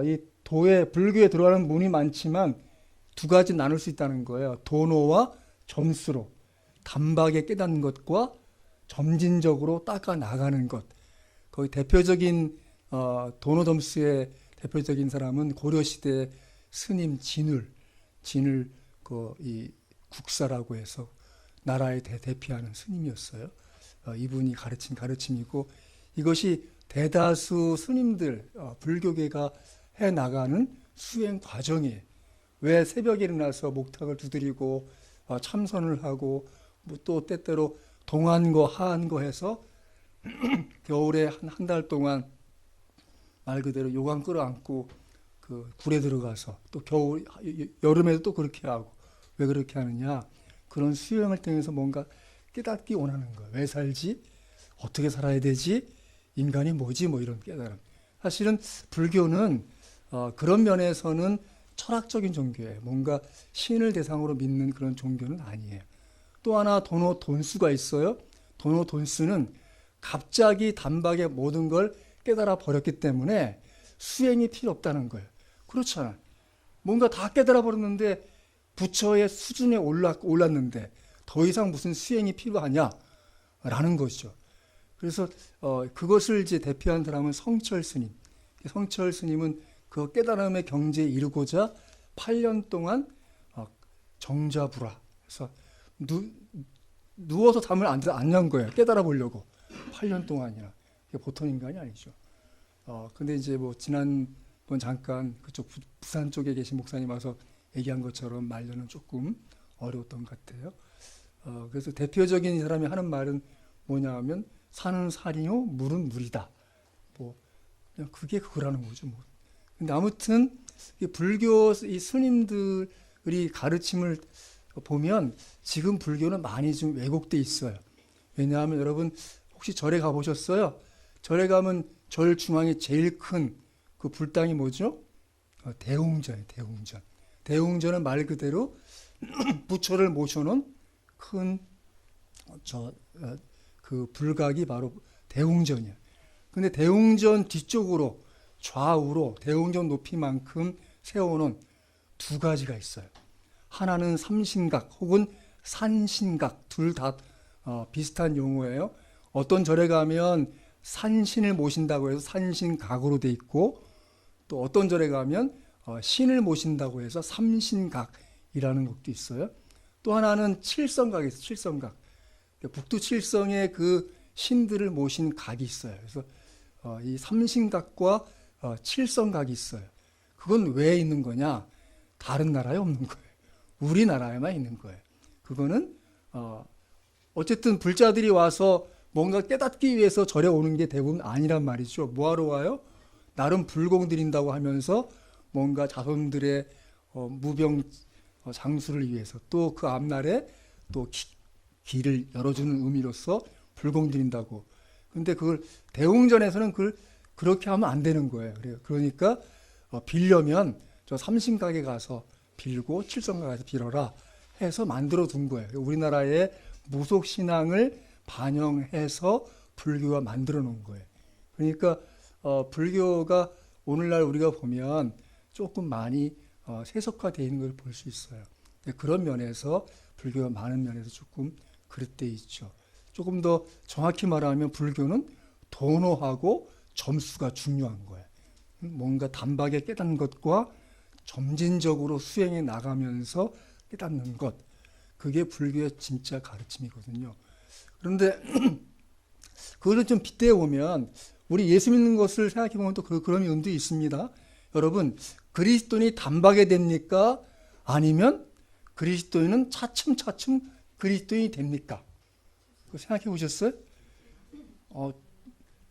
이 불교에 들어가는 문이 많지만 두 가지 나눌 수 있다는 거예요. 도노와 점수로 단박에 깨닫는 것과 점진적으로 닦아 나가는 것. 거기 대표적인 도노 점수의 대표적인 사람은 고려시대 스님 진을 이 국사라고 해서 나라에 대표하는 스님이었어요. 이분이 가르친 가르침이고 이것이 대다수 스님들 불교계가 해 나가는 수행 과정이에요. 왜 새벽에 일어나서 목탁을 두드리고 참선을 하고 뭐또 때때로 동안거 하안거 해서 겨울에 한 달 동안 말 그대로 요강 끌어안고 그 굴에 들어가서 또 여름에도 또 그렇게 하고 왜 그렇게 하느냐 그런 수행을 통해서 뭔가 깨닫기 원하는 거예요. 왜 살지? 어떻게 살아야 되지? 인간이 뭐지? 뭐 이런 깨달음. 사실은 불교는 그런 면에서는 철학적인 종교예요. 뭔가 신을 대상으로 믿는 그런 종교는 아니에요. 또 하나 도노 돈수가 있어요. 도노 돈수는 갑자기 단박에 모든 걸 깨달아 버렸기 때문에 수행이 필요 없다는 거예요. 그렇잖아요. 뭔가 다 깨달아 버렸는데 부처의 수준에 올랐는데 더 이상 무슨 수행이 필요하냐라는 것이죠. 그래서 그것을 이제 대표한 사람은 성철 스님. 성철 스님은 그 깨달음의 경지에 이르고자 8년 동안 정자부라. 그래서 누워서 잠을 안 잔 거예요. 깨달아 보려고. 8년 동안이나. 보통 인간이 아니죠. 근데 이제 뭐 지난번 잠깐 그쪽 부산 쪽에 계신 목사님 와서 얘기한 것처럼 말로는 조금 어려웠던 것 같아요. 그래서 대표적인 이 사람이 하는 말은 뭐냐 하면 산은 산이요, 물은 물이다. 뭐 그냥 그게 그거라는 거죠. 뭐. 근데 아무튼 이 불교 이 스님들이 가르침을 보면 지금 불교는 많이 좀 왜곡돼 있어요. 왜냐하면 여러분 혹시 절에 가보셨어요? 절에 가면 절 중앙에 제일 큰 그 불당이 뭐죠? 대웅전이에요. 대웅전. 대웅전은 말 그대로 부처를 모셔놓은 큰 그 불각이 바로 대웅전이에요. 근데 대웅전 뒤쪽으로 좌우로 대웅전 높이만큼 세워놓은 두 가지가 있어요. 하나는 삼신각 혹은 산신각 둘 다 비슷한 용어예요. 어떤 절에 가면 산신을 모신다고 해서 산신각으로 돼 있고 또 어떤 절에 가면 신을 모신다고 해서 삼신각이라는 것도 있어요. 또 하나는 칠성각이 있어요. 칠성각. 북두 칠성의 그 신들을 모신 각이 있어요. 그래서 이 삼신각과 칠성각이 있어요. 그건 왜 있는 거냐? 다른 나라에 없는 거예요. 우리나라에만 있는 거예요. 그거는 어쨌든 불자들이 와서 뭔가 깨닫기 위해서 절에 오는 게 대부분 아니란 말이죠. 뭐하러 와요? 나름 불공 드린다고 하면서 뭔가 자손들의 무병 장수를 위해서 또 그 앞날에 또 길을 열어주는 의미로서 불공 드린다고. 근데 그걸 대웅전에서는 그걸 그렇게 하면 안 되는 거예요. 그러니까 빌려면 저 삼신각에 가서 빌고 칠성각에 가서 빌어라 해서 만들어 둔 거예요. 우리나라의 무속 신앙을 반영해서 불교가 만들어 놓은 거예요. 그러니까 불교가 오늘날 우리가 보면 조금 많이 세속화되어 있는 걸 볼 수 있어요. 그런 면에서 불교가 많은 면에서 조금 그릇돼 있죠. 조금 더 정확히 말하면 불교는 도노하고 점수가 중요한 거예요. 뭔가 단박에 깨닫는 것과 점진적으로 수행해 나가면서 깨닫는 것. 그게 불교의 진짜 가르침이거든요. 그런데 그것을 좀 빗대어 보면 우리 예수 믿는 것을 생각해 보면 또 그런 면도 있습니다. 여러분, 그리스도인이 단박에 됩니까? 아니면 그리스도인은 차츰차츰 그리스도인이 됩니까? 그거 생각해 보셨어요?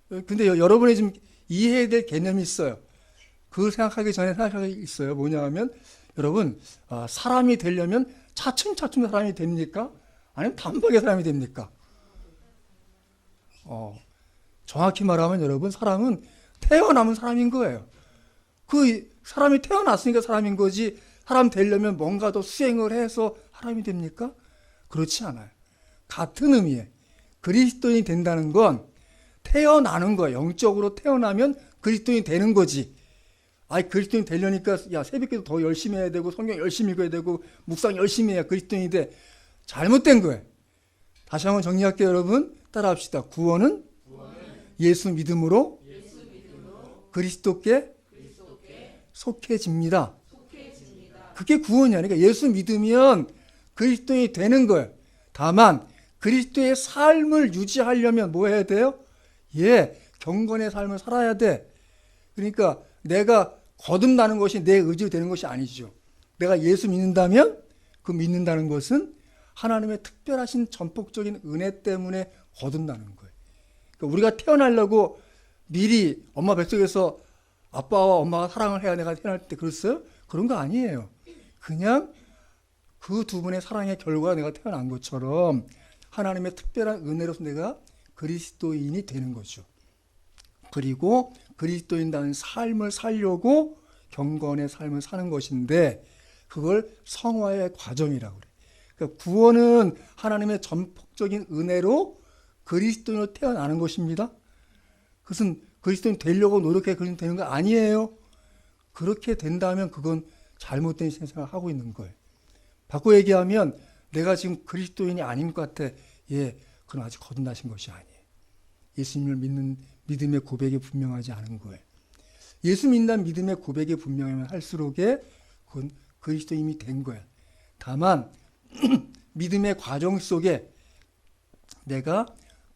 근데 여러분이 지금 이해해야 될 개념이 있어요. 그걸 생각하기 전에 생각하기 있어요. 뭐냐 하면 여러분, 사람이 되려면 차츰차츰 사람이 됩니까? 아니면 단박에 사람이 됩니까? 정확히 말하면 여러분, 사람은 태어나면 사람인 거예요. 그 사람이 태어났으니까 사람인 거지, 사람 되려면 뭔가 더 수행을 해서 사람이 됩니까? 그렇지 않아요. 같은 의미에 그리스도인이 된다는 건 태어나는 거예요. 영적으로 태어나면 그리스도인이 되는 거지. 아이 그리스도인 되려니까 야 새벽기도 더 열심히 해야 되고 성경 열심히 읽어야 되고 묵상 열심히 해야 그리스도인이 돼. 잘못된 거예요. 다시 한번 정리할게요, 여러분. 따라합시다. 구원은 예수 믿음으로 그리스도께 속해집니다. 그게 구원이야. 그러니까 예수 믿으면 그리스도인이 되는 거예요. 다만 그리스도의 삶을 유지하려면 뭐 해야 돼요? 경건의 삶을 살아야 돼. 그러니까 내가 거듭나는 것이 내 의지로 되는 것이 아니죠. 내가 예수 믿는다면 그 믿는다는 것은 하나님의 특별하신 전폭적인 은혜 때문에 거듭나는 거예요. 그러니까 우리가 태어나려고 미리 엄마 뱃속에서 아빠와 엄마가 사랑을 해야 내가 태어날 때 그랬어요? 그런 거 아니에요. 그냥 그 두 분의 사랑의 결과가 내가 태어난 것처럼 하나님의 특별한 은혜로서 내가 그리스도인이 되는 거죠. 그리고 그리스도인다는 삶을 살려고 경건의 삶을 사는 것인데 그걸 성화의 과정이라고 그래요. 그러니까 구원은 하나님의 전폭적인 은혜로 그리스도인으로 태어나는 것입니다. 그것은 그리스도인 되려고 노력해 그리스도인 되는 거 아니에요. 그렇게 된다면 그건 잘못된 생각을 하고 있는 거예요. 바꿔 얘기하면 내가 지금 그리스도인이 아닌 것 같아. 그건 아직 거듭나신 것이 아니에요. 예수님을 믿는 믿음의 고백이 분명하지 않은 거예요. 예수 믿는 믿음의 고백이 분명하면 할수록에 그건 그리스도인이 된 거예요. 다만 믿음의 과정 속에 내가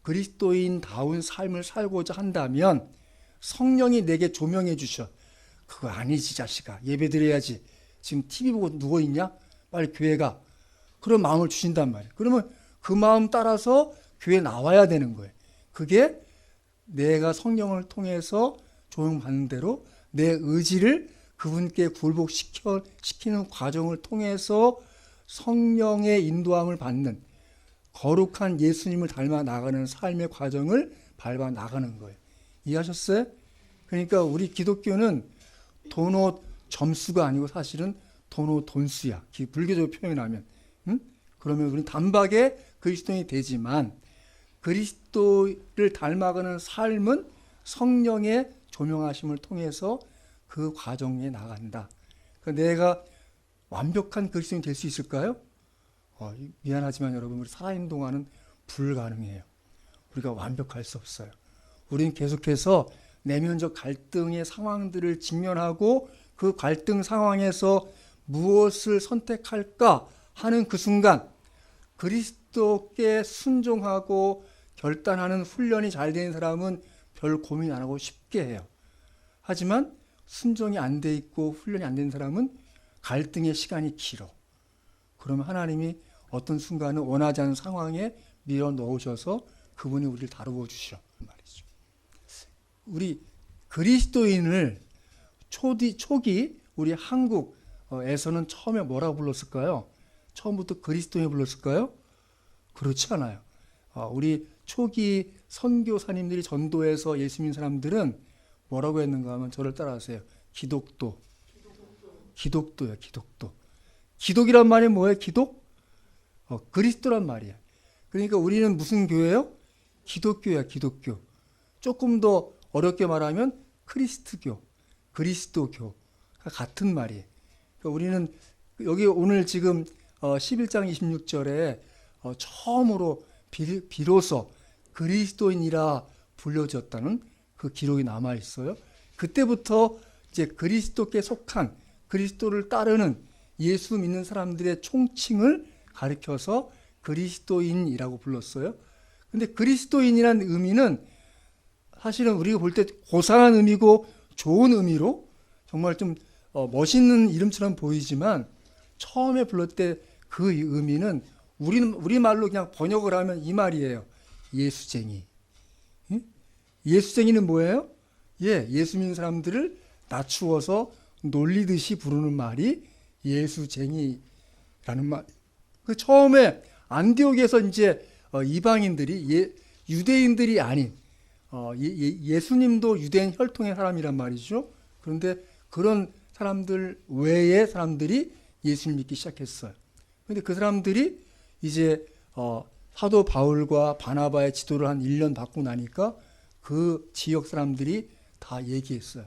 그리스도인다운 삶을 살고자 한다면 성령이 내게 조명해 주셔. 그거 아니지 자식아. 예배 드려야지. 지금 TV 보고 누워있냐? 빨리 교회 가. 그런 마음을 주신단 말이에요. 그러면 그 마음 따라서 교회 나와야 되는 거예요. 그게 내가 성령을 통해서 조명받는 대로 내 의지를 그분께 굴복시키는 과정을 통해서 성령의 인도함을 받는 거룩한 예수님을 닮아 나가는 삶의 과정을 밟아 나가는 거예요. 이해하셨어요? 그러니까 우리 기독교는 돈옷 점수가 아니고 사실은 돈옷 돈수야. 불교적으로 표현하면. 그러면 우리는 단박에 그리스도인이 되지만 그리스도를 닮아가는 삶은 성령의 조명하심을 통해서 그 과정에 나간다. 그러니까 내가 완벽한 그리스도인이 될 수 있을까요? 미안하지만 여러분 우리 살아있는 동안은 불가능해요. 우리가 완벽할 수 없어요. 우리는 계속해서 내면적 갈등의 상황들을 직면하고 그 갈등 상황에서 무엇을 선택할까 하는 그 순간 그리스도께 순종하고 결단하는 훈련이 잘 되는 사람은 별 고민 안 하고 쉽게 해요. 하지만 순종이 안 돼 있고 훈련이 안 된 사람은 갈등의 시간이 길어. 그러면 하나님이 어떤 순간은 원하지 않는 상황에 밀어 넣으셔서 그분이 우리를 다루어 주시오 말이죠. 우리 그리스도인을 초기 우리 한국에서는 처음에 뭐라고 불렀을까요? 처음부터 그리스도인을 불렀을까요? 그렇지 않아요. 우리 초기 선교사님들이 전도해서 예수 믿는 사람들은 뭐라고 했는가 하면 저를 따라하세요. 기독도요. 기독도. 기독이란 말이 뭐예요? 기독? 그리스도란 말이야. 그러니까 우리는 무슨 교회예요? 기독교야, 기독교. 조금 더 어렵게 말하면 크리스트교, 그리스도교. 같은 말이에요. 그러니까 우리는 여기 오늘 지금 11장 26절에 처음으로 비로소 그리스도인이라 불려졌다는 그 기록이 남아 있어요. 그때부터 이제 그리스도께 속한 그리스도를 따르는 예수 믿는 사람들의 총칭을 가리켜서 그리스도인이라고 불렀어요. 근데 그리스도인이라는 의미는 사실은 우리가 볼 때 고상한 의미고 좋은 의미로 정말 좀 멋있는 이름처럼 보이지만 처음에 불렀을 때 그 의미는 우리말로 그냥 번역을 하면 이 말이에요. 예수쟁이. 예수쟁이는 뭐예요? 예수 믿는 사람들을 낮추어서 놀리듯이 부르는 말이 예수쟁이라는 말. 그 처음에 안디옥에서 이제 이방인들이 유대인들이 아닌 예수님도 유대인 혈통의 사람이란 말이죠. 그런데 그런 사람들 외의 사람들이 예수님 믿기 시작했어요. 그런데 그 사람들이 이제 사도 바울과 바나바의 지도를 한 1년 받고 나니까 그 지역 사람들이 다 얘기했어요.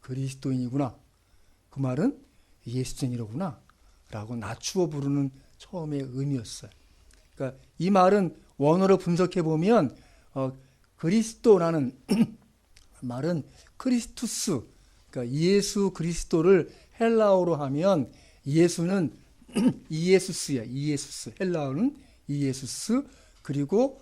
그리스도인이구나. 그 말은 예수쟁이로구나. 라고 낮추어 부르는 처음의 의미였어요. 그러니까 이 말은 원어로 분석해 보면 그리스도라는 말은 크리스투스, 그러니까 예수 그리스도를 헬라어로 하면 예수는 이예수스야. 이예수스. 헬라어는 이예수스. 그리고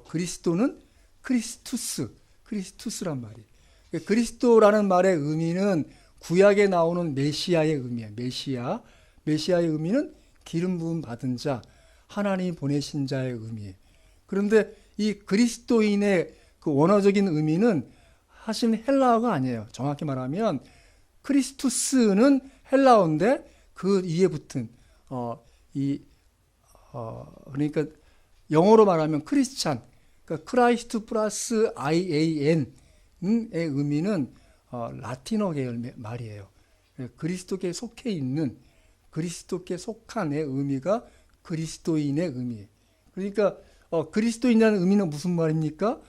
그리스도는 크리스투스란 말이에요. 그러니까 그리스도라는 말의 의미는 구약에 나오는 메시아의 의미야. 메시아의 의미는 기름 부음 받은 자, 하나님 보내신 자의 의미예요. 그런데 이 그리스도인의 그 원어적인 의미는 사실 헬라어가 아니에요. 정확히 말하면 크리스투스는 헬라어인데 그 위에 붙은 그러니까 영어로 말하면 크리스찬, 그러니까 크라이스트 플러스 IAN의 의미는 라틴어 계열 말이에요. 그리스도께 속해 있는, 그리스도께 속한의 의미가 그리스도인의 의미예요. 그러니까 그리스도인이라는 의미는 무슨 말입니까?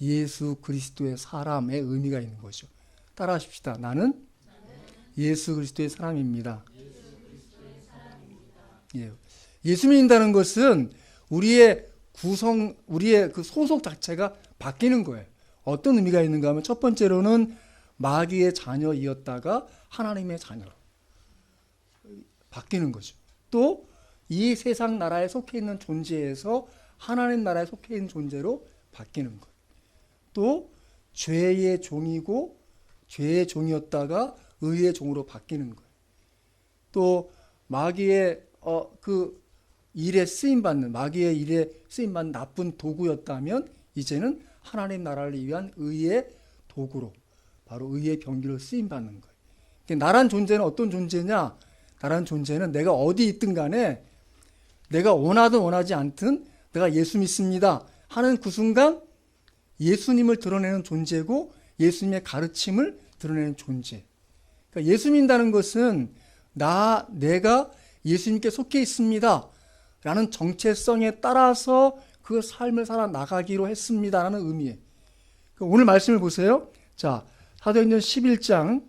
예수 그리스도의 사람의 의미가 있는 거죠. 따라하십시다. 나는 예수 그리스도의 사람입니다. 예수 믿는다는 것은 우리의 그 소속 자체가 바뀌는 거예요. 어떤 의미가 있는가 하면 첫 번째로는 마귀의 자녀이었다가 하나님의 자녀로 바뀌는 거죠. 또 이 세상 나라에 속해 있는 존재에서 하나님 나라에 속해 있는 존재로 바뀌는 거예요. 또 죄의 종이고 죄의 종이었다가 의의 종으로 바뀌는 거예요. 또 마귀의 그 일에 쓰임받는, 마귀의 일에 쓰임받는 나쁜 도구였다면 이제는 하나님 나라를 위한 의의 도구로, 바로 의의 병기로 쓰임받는 거예요. 그러니까 나란 존재는 어떤 존재냐? 나란 존재는 내가 어디 있든 간에 내가 원하든 원하지 않든 내가 예수 믿습니다 하는 그 순간 예수님을 드러내는 존재고 예수님의 가르침을 드러내는 존재. 그러니까 예수 믿는다는 것은 내가 예수님께 속해 있습니다 라는 정체성에 따라서 그 삶을 살아나가기로 했습니다 라는 의미예요. 오늘 말씀을 보세요. 자, 사도행전 11장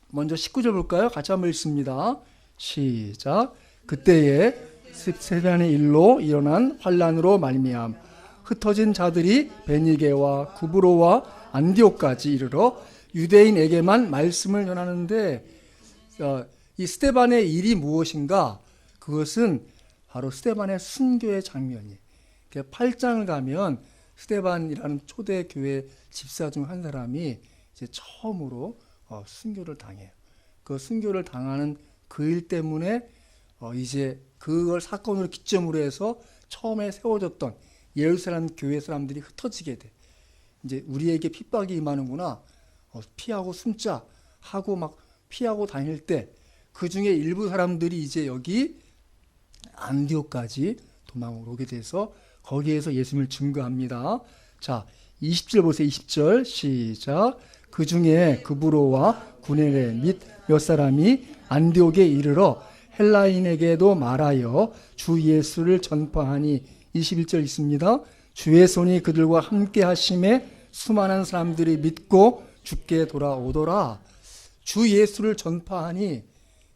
먼저 19절 볼까요? 같이 한번 읽습니다. 시작. 그때에 스데반의 일로 일어난 환난으로 말미암 흩어진 자들이 베니게와 구브로와 안디옥까지 이르러 유대인에게만 말씀을 전하는데, 이 스데반의 일이 무엇인가? 그것은 바로 스데반의 순교의 장면이에요. 8장을 가면 스데반이라는 초대교회 집사 중 한 사람이 이제 처음으로 순교를 당해요. 그 순교를 당하는 그 일 때문에 이제 그걸 사건으로 기점으로 해서 처음에 세워졌던 예루살렘 교회 사람들이 흩어지게 돼. 이제 우리에게 핍박이 임하는구나. 피하고 숨자 하고 막 피하고 다닐 때 그 중에 일부 사람들이 이제 여기 안디옥까지 도망을 오게 돼서 거기에서 예수님을 증거합니다. 자, 20절 보세요. 20절 시작. 그 중에 구브로와 구네네 및 몇 사람이 안디옥에 이르러 헬라인에게도 말하여 주 예수를 전파하니 21절 있습니다. 주의 손이 그들과 함께 하심에 수많은 사람들이 믿고 주께 돌아오더라. 주 예수를 전파하니,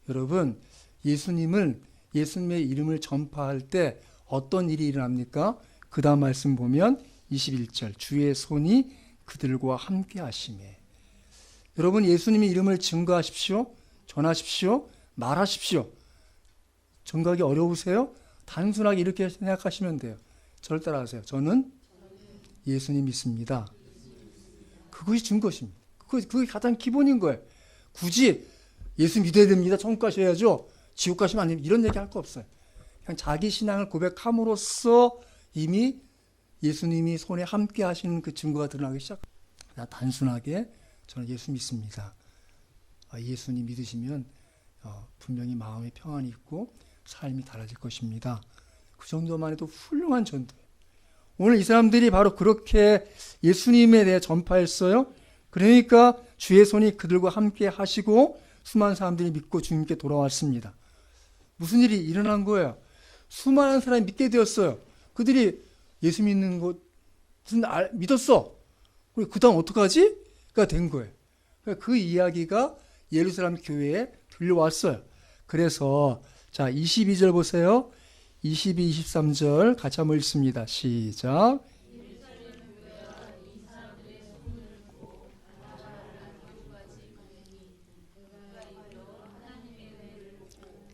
여러분, 예수님의 이름을 전파할 때 어떤 일이 일어납니까? 그 다음 말씀 보면 21절 주의 손이 그들과 함께 하심에. 여러분, 예수님의 이름을 증거하십시오. 전하십시오. 말하십시오. 증거하기 어려우세요? 단순하게 이렇게 생각하시면 돼요. 저를 따라하세요. 저는 예수님 믿습니다. 그것이 증거십니다. 그게 가장 기본인 거예요. 굳이 예수 믿어야 됩니다. 천국 가셔야죠. 지옥 가시면 안 됩니다. 이런 얘기 할 거 없어요. 그냥 자기 신앙을 고백함으로써 이미 예수님이 손에 함께 하시는 그 증거가 드러나기 시작합니다. 단순하게 저는 예수 믿습니다. 예수님 믿으시면 분명히 마음에 평안이 있고 삶이 달라질 것입니다. 그 정도만 해도 훌륭한 전도예요. 오늘 이 사람들이 바로 그렇게 예수님에 대해 전파했어요. 그러니까 주의 손이 그들과 함께 하시고 수많은 사람들이 믿고 주님께 돌아왔습니다. 무슨 일이 일어난 거예요? 수많은 사람이 믿게 되었어요. 그들이 예수 믿는 것 믿었어. 그 다음 어떡하지?가 된 거예요. 그 이야기가 예루살렘 교회에 들려왔어요. 그래서 자 22절 보세요. 22, 23절 같이 한번 읽습니다. 시작.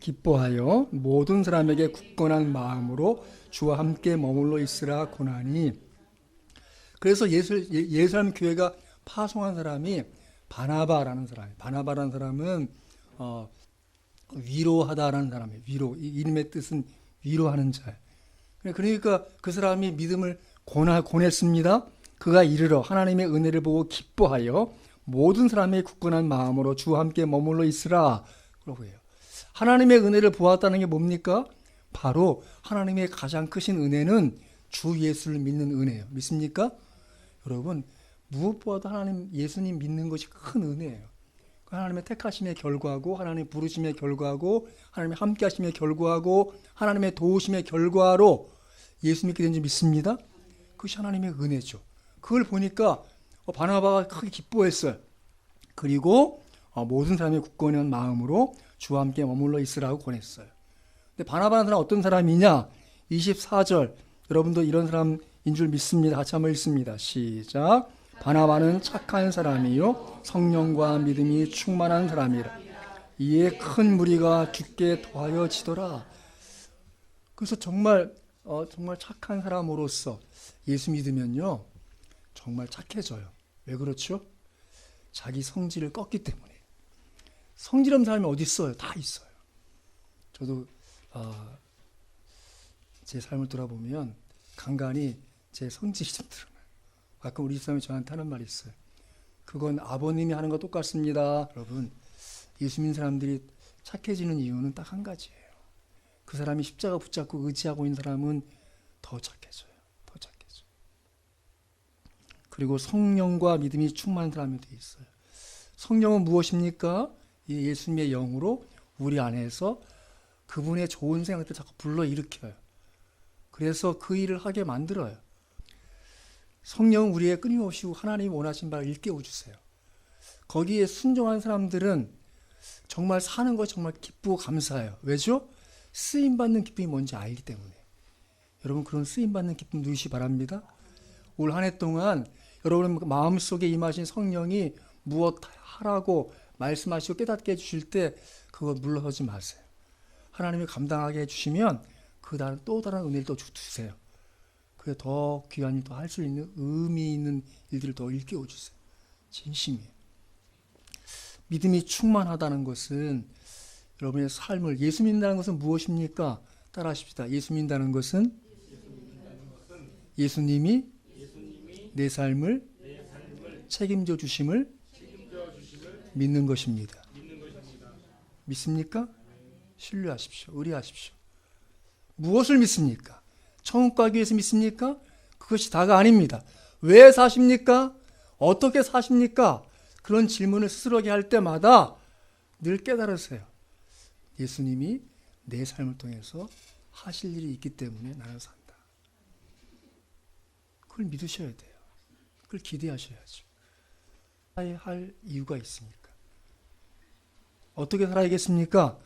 기뻐하여 모든 사람에게 굳건한 마음으로 주와 함께 머물러 있으라 고나니. 그래서 예루살렘 교회가 파송한 사람이 바나바라는 사람이에요. 바나바라는 사람은 위로하다라는 사람이에요. 위로. 이 이름의 뜻은 위로하는 자. 그러니까 그 사람이 믿음을 권했습니다. 그가 이르러 하나님의 은혜를 보고 기뻐하여 모든 사람의 굳건한 마음으로 주와 함께 머물러 있으라. 그러고 해요. 하나님의 은혜를 보았다는 게 뭡니까? 바로 하나님의 가장 크신 은혜는 주 예수를 믿는 은혜예요. 믿습니까? 여러분, 무엇보다도 하나님 예수님 믿는 것이 큰 은혜예요. 하나님의 택하심의 결과고, 하나님의 부르심의 결과고, 하나님의 함께 하심의 결과고, 하나님의 도우심의 결과로 예수 믿게 된 줄 믿습니다. 그것이 하나님의 은혜죠. 그걸 보니까 바나바가 크게 기뻐했어요. 그리고 모든 사람의 굳건한 마음으로 주와 함께 머물러 있으라고 권했어요. 근데 바나바는 사람 어떤 사람이냐? 24절. 여러분도 이런 사람인 줄 믿습니다. 같이 한번 읽습니다. 시작. 바나바는 착한 사람이요 성령과 믿음이 충만한 사람이라. 이에 큰 무리가 죽게 더하여 지더라. 그래서 정말 착한 사람으로서 예수 믿으면요 정말 착해져요. 왜 그렇죠? 자기 성질을 껐기 때문에. 성질 없는 사람이 어디 있어요? 다 있어요. 저도 제 삶을 돌아보면 간간히 제 성질이 좀 드러나요. 가끔 우리 집사람이 저한테 하는 말이 있어요. 그건 아버님이 하는 거 똑같습니다. 여러분, 예수 믿는 사람들이 착해지는 이유는 딱 한 가지예요. 그 사람이 십자가 붙잡고 의지하고 있는 사람은 더 착해져요. 더 착해져요. 그리고 성령과 믿음이 충만한 사람이 돼 있어요. 성령은 무엇입니까? 예수님의 영으로 우리 안에서 그분의 좋은 생각들 자꾸 불러일으켜요. 그래서 그 일을 하게 만들어요. 성령은 우리의 끊임없이 하나님이 원하신 바를 일깨워 주세요. 거기에 순종한 사람들은 정말 사는 거 정말 기쁘고 감사해요. 왜죠? 쓰임받는 기쁨이 뭔지 알기 때문에. 여러분 그런 쓰임받는 기쁨 누리시기 바랍니다. 올 한 해 동안 여러분 마음속에 임하신 성령이 무엇 하라고 말씀하시고 깨닫게 해주실 때 그거 물러서지 마세요. 하나님이 감당하게 해주시면 그 다른 또 다른 은혜를 또 주세요. 그게 더 귀한 일 더 할 수 있는 의미 있는 일들을 더 일깨워 주세요. 진심이에요. 믿음이 충만하다는 것은 여러분의 삶을 예수 믿는다는 것은 무엇입니까? 따라하십시다. 예수 믿는다는 것은 예수님이 내 삶을 책임져 주심을 믿는 것입니다. 믿습니까? 신뢰하십시오. 의뢰하십시오. 무엇을 믿습니까? 천국 가기 위해서 믿습니까? 그것이 다가 아닙니다. 왜 사십니까? 어떻게 사십니까? 그런 질문을 스스로에게 할 때마다 늘 깨달으세요. 예수님이 내 삶을 통해서 하실 일이 있기 때문에 나는 산다. 그걸 믿으셔야 돼요. 그걸 기대하셔야죠. 할 이유가 있습니까? 어떻게 살아야겠습니까?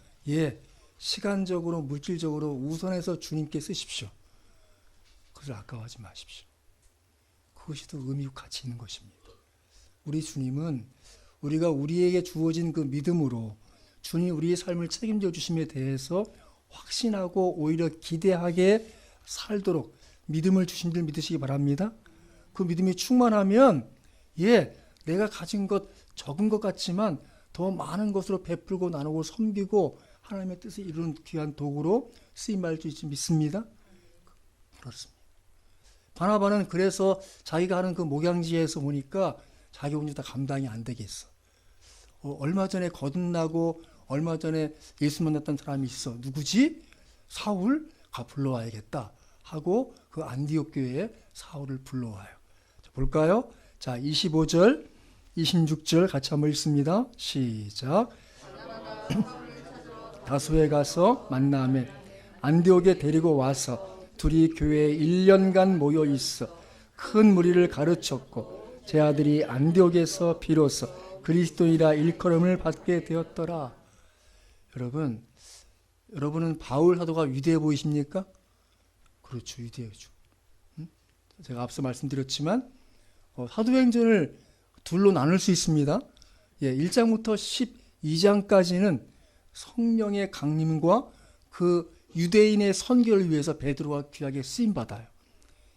시간적으로 물질적으로 우선해서 주님께 쓰십시오. 그것을 아까워하지 마십시오. 그것이 더 의미 있고 가치 있는 것입니다. 우리 주님은 우리가 우리에게 주어진 그 믿음으로 주님이 우리의 삶을 책임져 주심에 대해서 확신하고 오히려 기대하게 살도록 믿음을 주신 줄 믿으시기 바랍니다. 그 믿음이 충만하면 내가 가진 것 적은 것 같지만 더 많은 것으로 베풀고 나누고 섬기고 하나님의 뜻을 이루는 귀한 도구로 쓰임받을 수 있지 믿습니다. 그렇습니다. 바나바는 그래서 자기가 하는 그 목양지에서 보니까 자기 혼자 다 감당이 안 되겠어. 얼마 전에 거듭나고 얼마 전에 예수 만났던 사람이 있어. 누구지? 사울? 불러와야겠다 하고 그 안디옥 교회에 사울을 불러와요. 자, 볼까요? 자, 25절, 26절 같이 한번 읽습니다. 시작. 다소에 가서 만나매 안디옥에 데리고 와서 둘이 교회에 1년간 모여 있어 큰 무리를 가르쳤고 제 아들이 안디옥에서 비로소 그리스도인이라 일컬음을 받게 되었더라. 여러분은 바울 사도가 위대해 보이십니까? 그렇죠, 위대하죠. 제가 앞서 말씀드렸지만 사도행전을 둘로 나눌 수 있습니다. 1장부터 12장까지는 성령의 강림과 그 유대인의 선교를 위해서 베드로가 귀하게 쓰임받아요.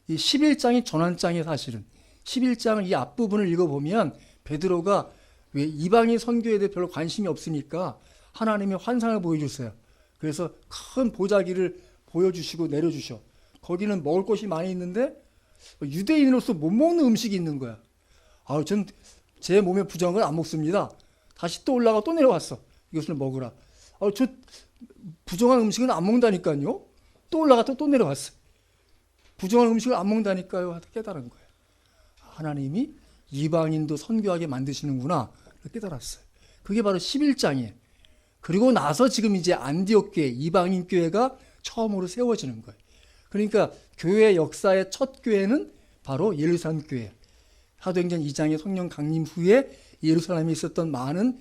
이 11장이 전환장이 사실은 11장을 이 앞부분을 읽어보면 베드로가 왜 이방인 선교에 대해 별로 관심이 없으니까 하나님이 환상을 보여주세요. 그래서 큰 보자기를 보여주시고 내려주셔. 거기는 먹을 것이 많이 있는데 유대인으로서 못 먹는 음식이 있는 거야. 전 제 몸에 부정한 걸 안 먹습니다. 다시 또 올라가 또 내려왔어. 이것을 먹으라. 저 부정한 음식은 안 먹는다니까요. 또 올라가 또 내려왔어. 부정한 음식을 안 먹는다니까요. 하다 깨달은 거예요. 하나님이 이방인도 선교하게 만드시는구나 깨달았어요. 그게 바로 11장이에요. 그리고 나서 지금 이제 안디옥 교회, 이방인 교회가 처음으로 세워지는 거예요. 그러니까 교회 역사의 첫 교회는 바로 예루살렘 교회. 사도행전 2장의 성령 강림 후에 예루살렘에 있었던 많은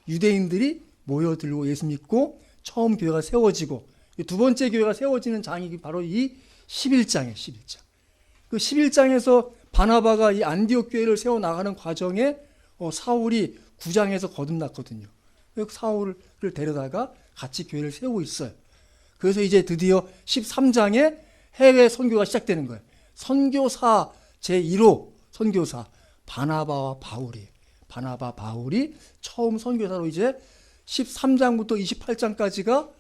유대인들이 모여들고 예수 믿고 처음 교회가 세워지고 두 번째 교회가 세워지는 장이 바로 이 11장이에요. 11장. 그 11장에서 바나바가 이 안디옥 교회를 세워나가는 과정에 사울이 9장에서 거듭났거든요. 사울을 데려다가 같이 교회를 세우고 있어요. 그래서 이제 드디어 13장에 해외 선교가 시작되는 거예요. 선교사 제1호 선교사 바나바와 바울이 처음 선교사로 이제 13장부터 28장까지가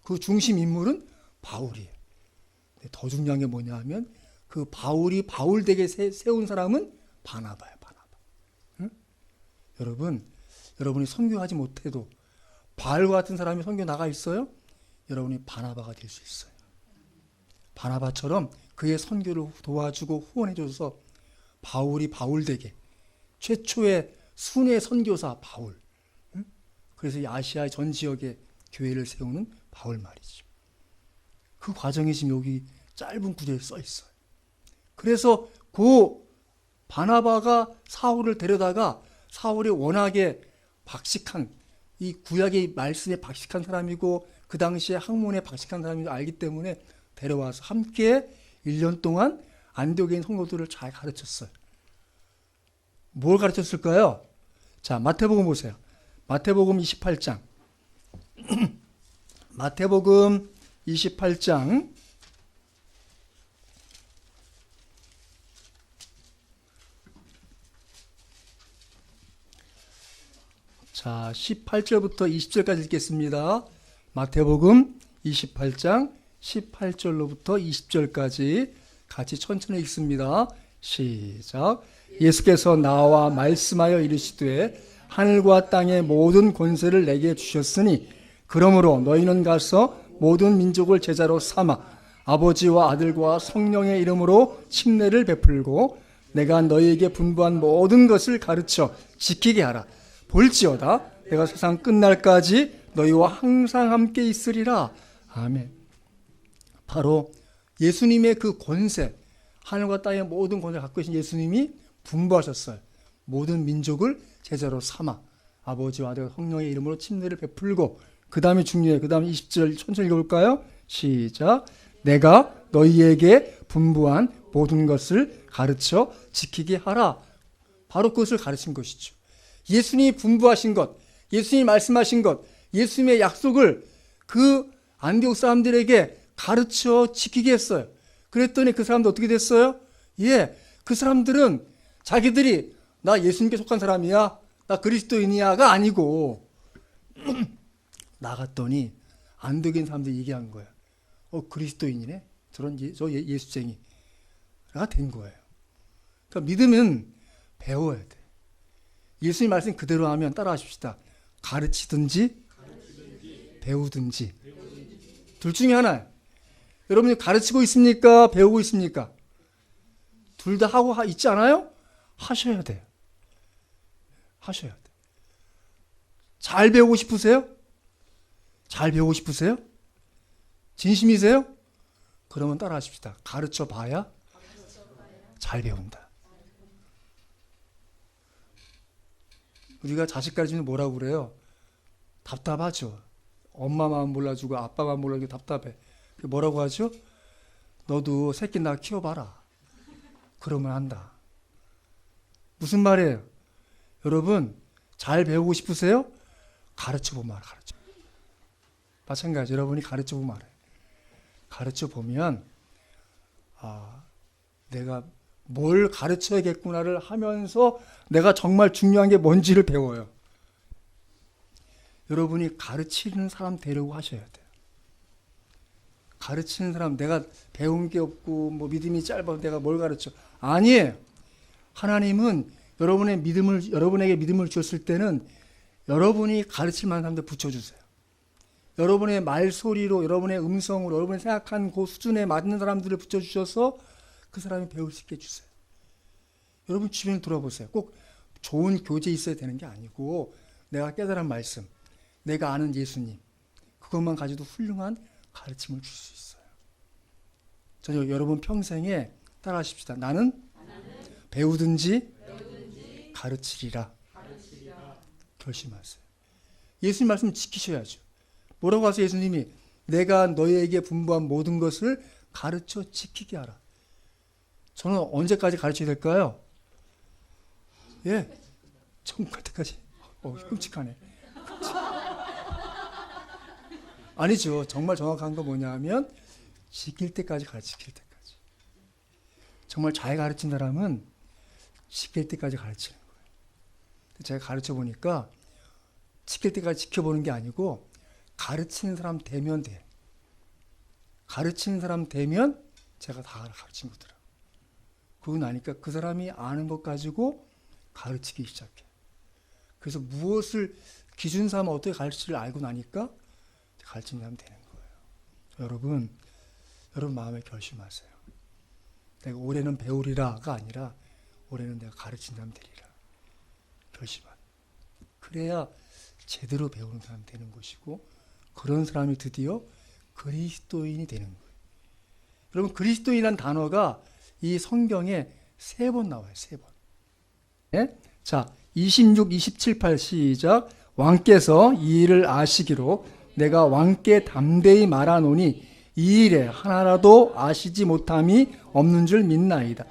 그 중심 인물은 바울이에요. 더 중요한 게 뭐냐 하면 그 바울이 바울되게 세운 사람은 바나바예요. 바나바. 응? 여러분이 선교하지 못해도 바울과 같은 사람이 선교 나가 있어요? 여러분이 바나바가 될 수 있어요. 바나바처럼 그의 선교를 도와주고 후원해줘서 바울이 바울되게 최초의 순회 선교사 바울. 응? 그래서 이 아시아 전 지역에 교회를 세우는 바울 말이죠. 그 과정이 지금 여기 짧은 구절에 써 있어요. 그래서 그 바나바가 사울을 데려다가 사울이 워낙에 박식한 이 구약의 말씀에 박식한 사람이고 그 당시에 학문에 박식한 사람인 걸 알기 때문에 데려와서 함께 1년 동안 안디옥에 있는 성도들을 잘 가르쳤어요. 뭘 가르쳤을까요? 자, 마태복음 보세요. 마태복음 28장. 마태복음 28장. 자, 18절부터 20절까지 읽겠습니다. 마태복음 28장 18절로부터 20절까지 같이 천천히 읽습니다. 시작. 예수께서 나와 말씀하여 이르시되 하늘과 땅의 모든 권세를 내게 주셨으니 그러므로 너희는 가서 모든 민족을 제자로 삼아 아버지와 아들과 성령의 이름으로 침례를 베풀고 내가 너희에게 분부한 모든 것을 가르쳐 지키게 하라. 볼지어다 내가 세상 끝날까지 너희와 항상 함께 있으리라. 아멘. 바로 예수님의 그 권세, 하늘과 땅의 모든 권세를 갖고 계신 예수님이 분부하셨어요. 모든 민족을 제자로 삼아 아버지와 아들 성령의 이름으로 침례를 베풀고 그 다음에 중요해요. 그 다음에 20절 천천히 읽어볼까요? 시작. 내가 너희에게 분부한 모든 것을 가르쳐 지키게 하라. 바로 그것을 가르친 것이죠. 예수님이 분부하신 것, 예수님이 말씀하신 것, 예수님의 약속을 그 안디옥 사람들에게 가르쳐 지키게 했어요. 그랬더니 그 사람들 어떻게 됐어요? 그 사람들은 자기들이 나 예수님께 속한 사람이야, 나 그리스도인이야가 아니고 나갔더니 안디옥에 있는 사람들이 얘기한 거예요. 그리스도인이네? 저 예수쟁이가 된 거예요. 그러니까 믿으면 배워야 돼. 예수님 말씀 그대로 하면 따라하십시다. 가르치든지 배우든지 둘 중에 하나예요. 여러분이 가르치고 있습니까? 배우고 있습니까? 둘 다 하고 있지 않아요? 하셔야 돼요. 하셔야 돼요. 잘 배우고 싶으세요? 잘 배우고 싶으세요? 진심이세요? 그러면 따라하십시다. 가르쳐 봐야 잘 배운다. 우리가 자식 가르치면 뭐라고 그래요? 답답하죠. 엄마 마음 몰라주고 아빠 마음 몰라주고 답답해. 뭐라고 하죠? 너도 새끼 나 키워봐라. 그러면 한다. 무슨 말이에요? 여러분 잘 배우고 싶으세요? 가르쳐보면 알아. 마찬가지 여러분이 가르쳐보면 알아요. 가르쳐보면 내가 뭘 가르쳐야겠구나를 하면서 내가 정말 중요한 게 뭔지를 배워요. 여러분이 가르치는 사람 되려고 하셔야 돼요. 가르치는 사람, 내가 배운 게 없고 뭐 믿음이 짧아서 내가 뭘 가르쳐. 아니에요. 하나님은 여러분에게 믿음을 줬을 때는 여러분이 가르칠 만한 사람들 붙여주세요. 여러분의 말소리로, 여러분의 음성으로, 여러분이 생각한 그 수준에 맞는 사람들을 붙여주셔서 그 사람이 배울 수 있게 해주세요. 여러분 주변을 돌아보세요. 꼭 좋은 교재 있어야 되는 게 아니고 내가 깨달은 말씀, 내가 아는 예수님, 그것만 가지고도 훌륭한 가르침을 줄 수 있어요. 저는 여러분 평생에 따라하십시다. 나는 배우든지 가르치리라. 결심하세요. 예수님 말씀 지키셔야죠. 뭐라고 하세요? 예수님이 내가 너희에게 분부한 모든 것을 가르쳐 지키게 하라. 저는 언제까지 가르쳐야 될까요? 예, 천국 갈 때까지. 끔찍하네. 아니죠. 정말 정확한 건 뭐냐면 지킬 때까지 지킬 때까지. 정말 잘 가르친 사람은 지킬 때까지 가르치는 거예요. 제가 가르쳐 보니까 지킬 때까지 지켜보는 게 아니고 가르치는 사람 되면 돼. 가르치는 사람 되면 제가 다 가르친 거더라고요. 그러고 나니까 그 사람이 아는 것 가지고 가르치기 시작해. 그래서 무엇을 기준 삼아 어떻게 가르치를 알고 나니까 가르치는 사람 되는 거예요. 여러분 마음에 결심하세요. 내가 올해는 배우리라가 아니라 올해는 내가 가르친 사람 되리라. 결심하라. 그래야 제대로 배우는 사람 되는 것이고 그런 사람이 드디어 그리스도인이 되는 거예요. 여러분 그리스도인이라는 단어가 이 성경에 3번 나와요. 3번. 네? 자, 26, 27, 8 시작. 왕께서 이 일을 아시기로 내가 왕께 담대히 말하노니 이 일에 하나라도 아시지 못함이 없는 줄 믿나이다.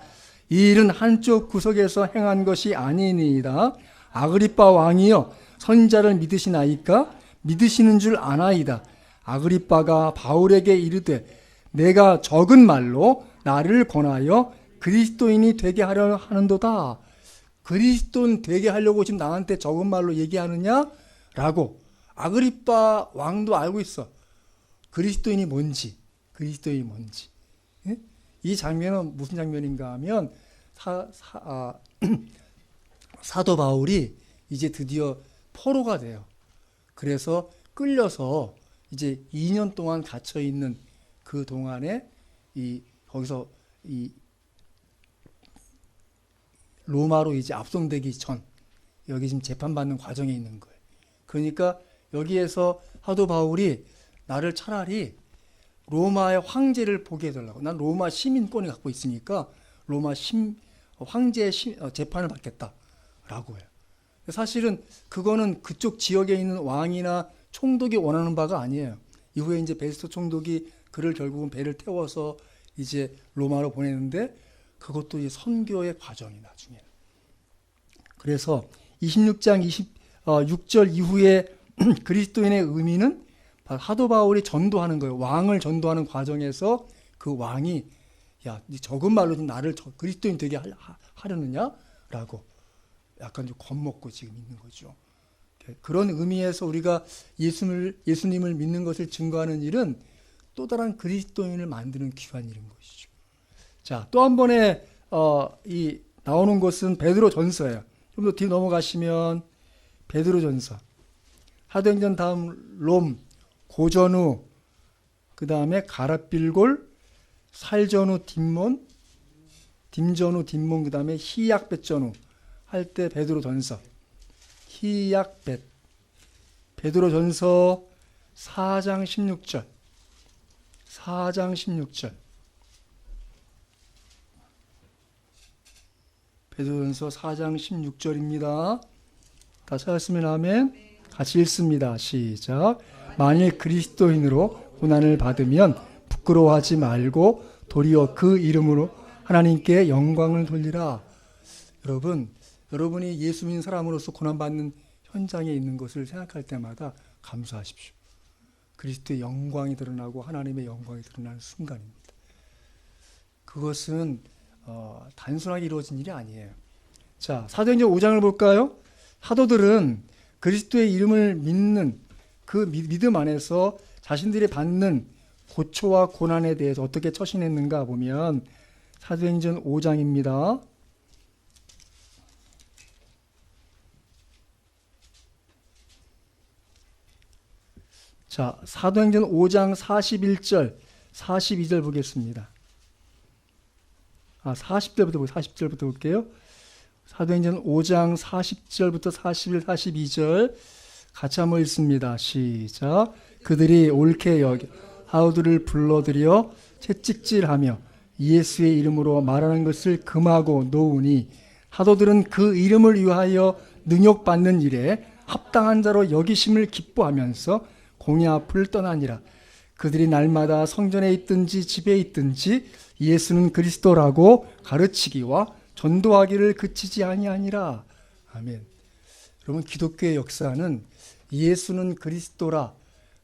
이 일은 한쪽 구석에서 행한 것이 아니니이다. 아그리빠 왕이여 선지자를 믿으시나이까? 믿으시는 줄 아나이다. 아그리빠가 바울에게 이르되 내가 적은 말로 나를 권하여 그리스도인이 되게 하려 하는도다. 그리스도인 되게 하려고 지금 나한테 적은 말로 얘기하느냐? 라고. 아그리빠 왕도 알고 있어. 그리스도인이 뭔지. 예? 이 장면은 무슨 장면인가 하면 사도 바울이 이제 드디어 포로가 돼요. 그래서 끌려서 이제 2년 동안 갇혀 있는 그 동안에 거기서 로마로 이제 압송되기 전 여기 지금 재판받는 과정에 있는 거예요. 그러니까 여기에서 사도 바울이 나를 차라리 로마의 황제를 보게 해달라고. 난 로마 시민권을 갖고 있으니까 로마 황제의 재판을 받겠다라고 해요. 사실은 그거는 그쪽 지역에 있는 왕이나 총독이 원하는 바가 아니에요. 이후에 이제 베스토 총독이 그를 결국은 배를 태워서 이제 로마로 보내는데 그것도 이제 선교의 과정이 나중에. 그래서 26장 26절 이후에 그리스도인의 의미는 사도 바울이 전도하는 거예요. 왕을 전도하는 과정에서 그 왕이 야, 네 적은 말로 좀 나를 그리스도인 되게 하려느냐라고 약간 좀 겁먹고 지금 있는 거죠. 그런 의미에서 우리가 예수님을 믿는 것을 증거하는 일은 또 다른 그리스도인을 만드는 귀한 일인 것이죠. 자, 또 한 번에 나오는 것은 베드로전서예요. 좀 더 뒤로 넘어가시면 베드로전서, 사도행전 다음 롬, 고전후, 그 다음에 가랏빌골, 살전후, 딤몬, 딤전후, 딤몬, 그 다음에 히약벳전후 할 때 베드로전서, 히약벳, 베드로전서 4장 16절, 4장 16절, 베드로전서 4장 16절입니다. 다 찾았으면 아멘. 같이 읽습니다. 시작. 만일 그리스도인으로 고난을 받으면 부끄러워하지 말고 도리어 그 이름으로 하나님께 영광을 돌리라. 여러분이 예수 믿는 사람으로서 고난받는 현장에 있는 것을 생각할 때마다 감사하십시오. 그리스도의 영광이 드러나고 하나님의 영광이 드러나는 순간입니다. 그것은 단순하게 이루어진 일이 아니에요. 자, 사도행전 5장을 볼까요? 사도들은 그리스도의 이름을 믿는 그 믿음 안에서 자신들이 받는 고초와 고난에 대해서 어떻게 처신했는가 보면 사도행전 5장입니다. 자, 사도행전 5장 41절, 42절 보겠습니다. 40절부터 볼게요. 사도행전 5장 40절부터 41, 42절 같이 한번 읽습니다. 시작. 그들이 옳게 여겨 사도들을 불러들여 채찍질하며 예수의 이름으로 말하는 것을 금하고 놓으니 사도들은 그 이름을 위하여 능욕받는 일에 합당한 자로 여기심을 기뻐하면서 공의 앞을 떠나니라. 그들이 날마다 성전에 있든지 집에 있든지 예수는 그리스도라고 가르치기와 전도하기를 그치지 아니하니라. 아멘. 여러분, 기독교의 역사는 예수는 그리스도라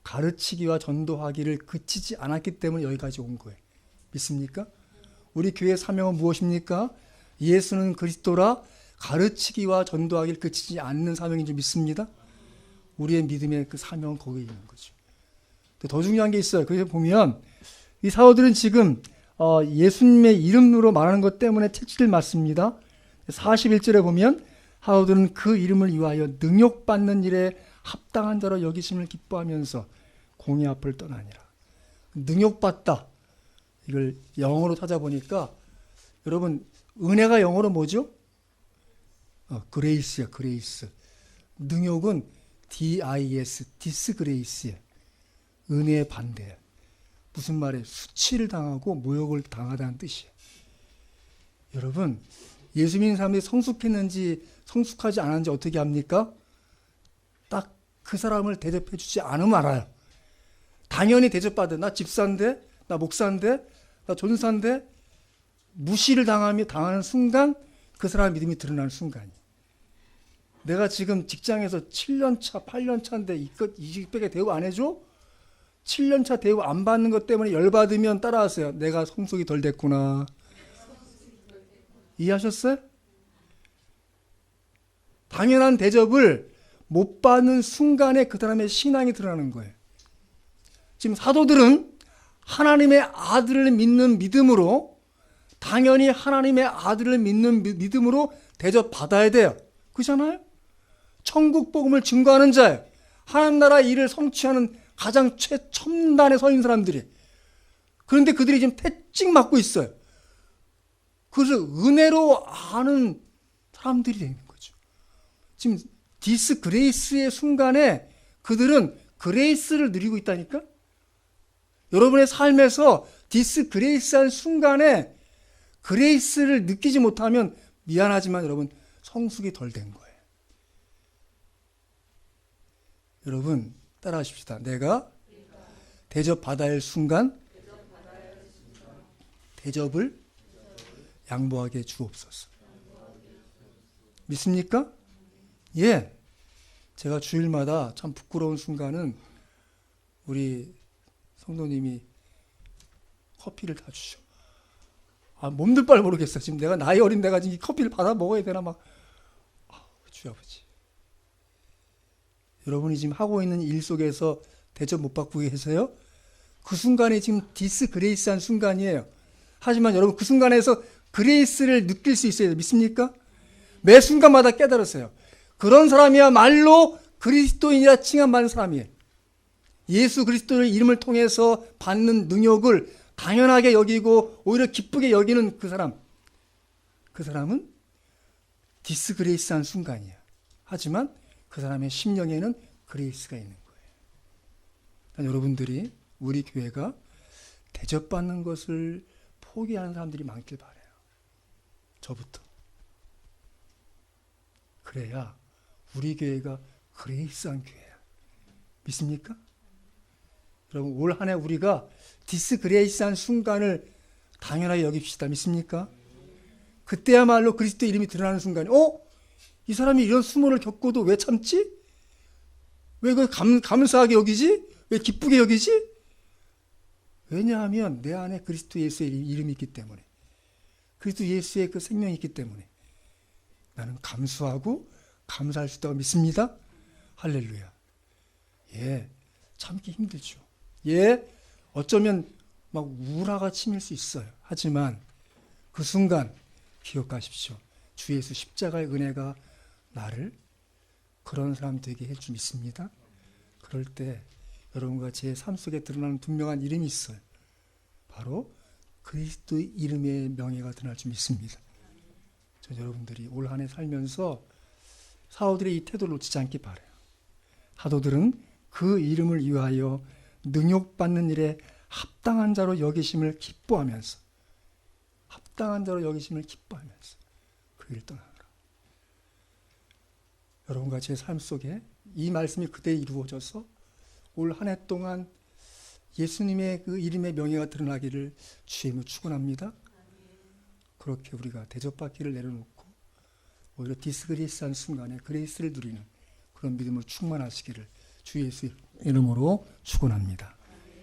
가르치기와 전도하기를 그치지 않았기 때문에 여기까지 온 거예요. 믿습니까? 우리 교회의 사명은 무엇입니까? 예수는 그리스도라 가르치기와 전도하기를 그치지 않는 사명인 줄 믿습니다. 우리의 믿음의 그 사명은 거기에 있는 거죠. 더 중요한 게 있어요. 그래서 보면 이 사도들은 지금 예수님의 이름으로 말하는 것 때문에 채찍을 맞습니다. 41절에 보면 사도들은 그 이름을 위하여 능욕받는 일에 합당한 자로 여기심을 기뻐하면서 공의 앞을 떠나니라. 능욕받다. 이걸 영어로 찾아보니까 여러분, 은혜가 영어로 뭐죠? 그레이스야, 그레이스. 능욕은 D-I-S, 디스그레이스야. 은혜의 반대야. 무슨 말이에요? 수치를 당하고 모욕을 당하다는 뜻이에요. 여러분, 예수 믿는 사람들이 성숙했는지 성숙하지 않았는지 어떻게 합니까? 딱 그 사람을 대접해 주지 않으면 알아요. 당연히 대접받아. 나 집사인데, 나 목사인데, 나 전사인데, 무시를 당하는 순간 그 사람의 믿음이 드러나는 순간이에요. 내가 지금 직장에서 7년차, 8년차인데 이직백에 대우 안 해줘? 7년차 대우 안 받는 것 때문에 열받으면 따라하세요. 내가 성숙이 덜 됐구나. 이해하셨어요? 당연한 대접을 못 받는 순간에 그 사람의 신앙이 드러나는 거예요. 지금 사도들은 하나님의 아들을 믿는 믿음으로, 당연히 하나님의 아들을 믿는 믿음으로 대접받아야 돼요. 그렇잖아요? 천국 복음을 증거하는 자예요. 하나님 나라 일을 성취하는 가장 최첨단에 서 있는 사람들이. 그런데 그들이 지금 채찍 맞고 있어요. 그것을 은혜로 아는 사람들이 되는 거죠. 지금 디스그레이스의 순간에 그들은 그레이스를 누리고 있다니까? 여러분의 삶에서 디스그레이스한 순간에 그레이스를 느끼지 못하면 미안하지만 여러분, 성숙이 덜 된 거예요. 여러분, 따라하십시다. 내가 대접받아야 할 순간 대접을 양보하게 주옵소서. 믿습니까? 예. 제가 주일마다 참 부끄러운 순간은 우리 성도님이 커피를 다 주셔. 몸둘 바를 모르겠어. 지금 내가 나이 어린 내가 지금 이 커피를 받아 먹어야 되나 막. 주여 아버지. 여러분이 지금 하고 있는 일 속에서 대접 못 받고 계세요? 그 순간이 지금 디스그레이스한 순간이에요. 하지만 여러분, 그 순간에서 그레이스를 느낄 수 있어야 돼요. 믿습니까? 매 순간마다 깨달으세요. 그런 사람이야말로 그리스도인이라 칭함받는 사람이에요. 예수 그리스도의 이름을 통해서 받는 능력을 당연하게 여기고 오히려 기쁘게 여기는 그 사람. 그 사람은 디스그레이스한 순간이에요. 하지만 그 사람의 심령에는 그레이스가 있는 거예요. 여러분들이, 우리 교회가 대접받는 것을 포기하는 사람들이 많길 바라요. 저부터. 그래야 우리 교회가 그레이스한 교회야. 믿습니까? 여러분, 올 한 해 우리가 디스그레이스한 순간을 당연하게 여깁시다. 믿습니까? 그때야말로 그리스도 이름이 드러나는 순간에 이 사람이 이런 수모를 겪고도 왜 참지? 왜 그걸 감사하게 여기지? 왜 기쁘게 여기지? 왜냐하면 내 안에 그리스도 예수의 이름이 있기 때문에, 그리스도 예수의 그 생명이 있기 때문에 나는 감수하고 감사할 수 있다고 믿습니다. 할렐루야. 예, 참기 힘들죠. 예, 어쩌면 막 우라가 치밀 수 있어요. 하지만 그 순간 기억하십시오. 주 예수 십자가의 은혜가 나를 그런 사람 되게 해줄 믿습니다. 그럴 때 여러분과 제 삶 속에 드러나는 분명한 이름이 있어요. 바로 그리스도의 이름의 명예가 드러날 줄 믿습니다. 저 여러분들이 올 한 해 살면서 사도들의 이 태도를 놓치지 않기 바라요. 사도들은 그 이름을 위하여 능욕받는 일에 합당한 자로 여기심을 기뻐하면서 그 일을 떠나느라. 여러분과 제 삶 속에 이 말씀이 그대로 이루어져서 올 한 해 동안 예수님의 그 이름의 명예가 드러나기를 주의 이름으로 축원합니다. 그렇게 우리가 대접받기를 내려놓고 오히려 디스그레이스한 순간에 그레이스를 누리는 그런 믿음으로 충만하시기를 주 예수의 이름으로 축원합니다.